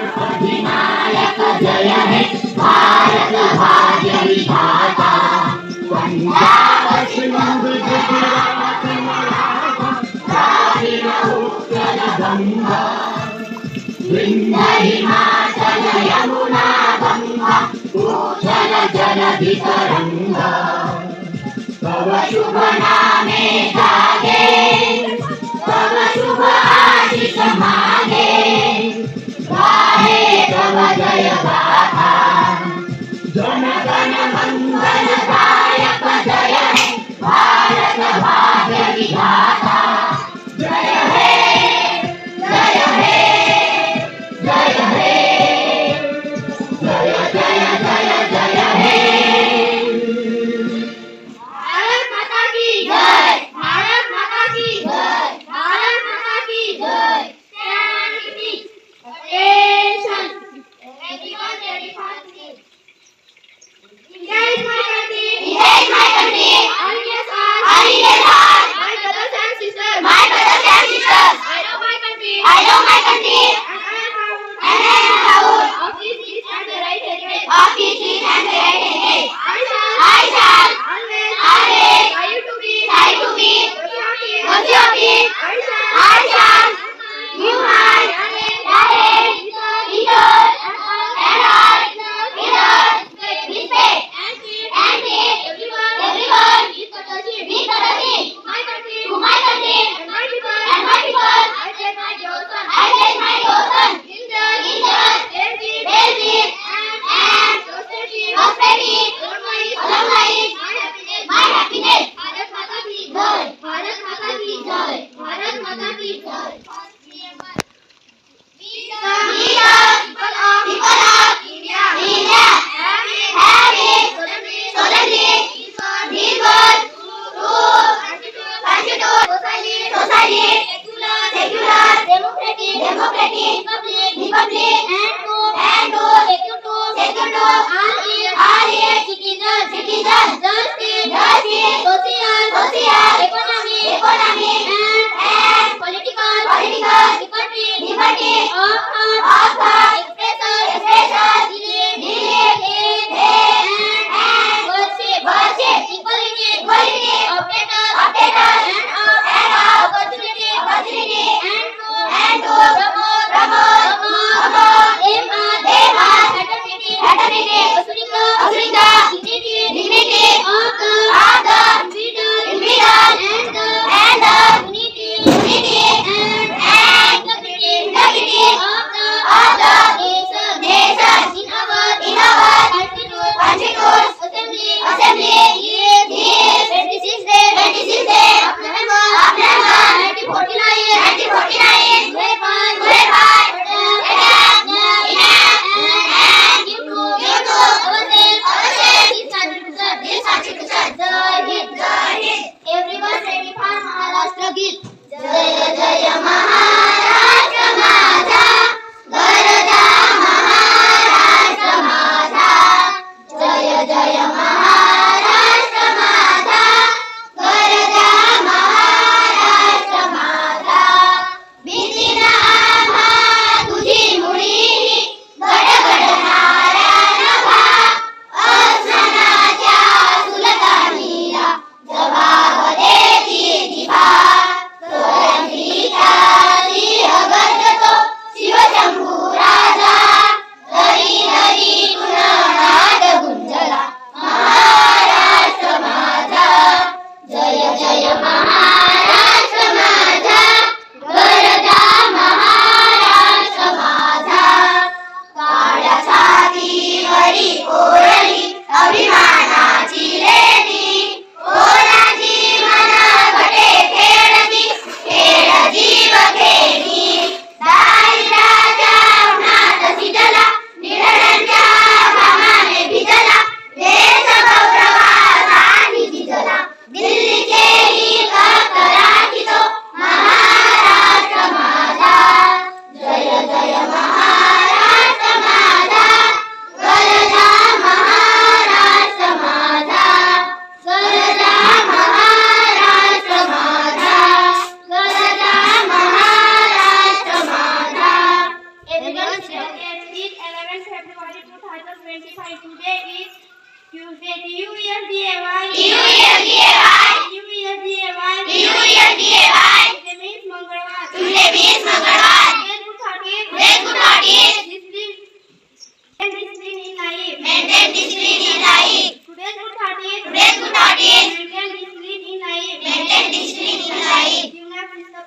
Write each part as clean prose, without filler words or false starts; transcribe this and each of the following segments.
अधिनायक जय हे भारत भाग्य विधाता पंजाब सिंध गुजरात मराठा द्राविड उत्कल गंगा विंध्य हिमाचल यमुना गंगा उच्छल जलधि तरंगा तव शुभ नामे जागे तव शुभ आशीष मागे गाहे तव जय गाथा जन गण मंगल दायक जय हे भारत भाग्य विधाता जय हे जय हे जय हे जय जय जय जय हे भारत माता की जय भारत माता की जय भारत माता की जय Attention! Everyone ready for this? India is my country. India is my country. All Indians are. All Indians are. My brothers and sisters. My brothers and sisters. I love my country. I love my country. And I am proud. Of this rich and the right heritage. Of this rich and the right heritage. I shall. Always. Try to be. Worthy of it. I shall. Give my. My country, to my country, and my people, I pledge my devotion. I pledge my devotion.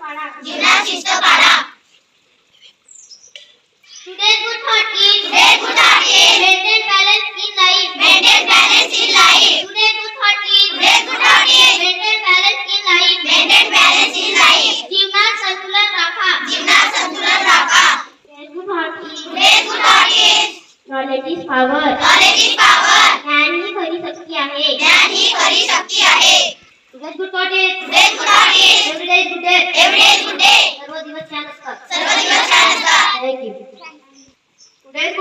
पाळा. Today's good thought is maintain balance in life. Today's good thought is maintain balance in life. जीवनात संतुलन राखा. Today's good thought is knowledge is power. ज्ञान ही खरी शक्ती आहे. Today's good thought is every day is good day. सर्व दिवस छान असतात. Thank you. Today's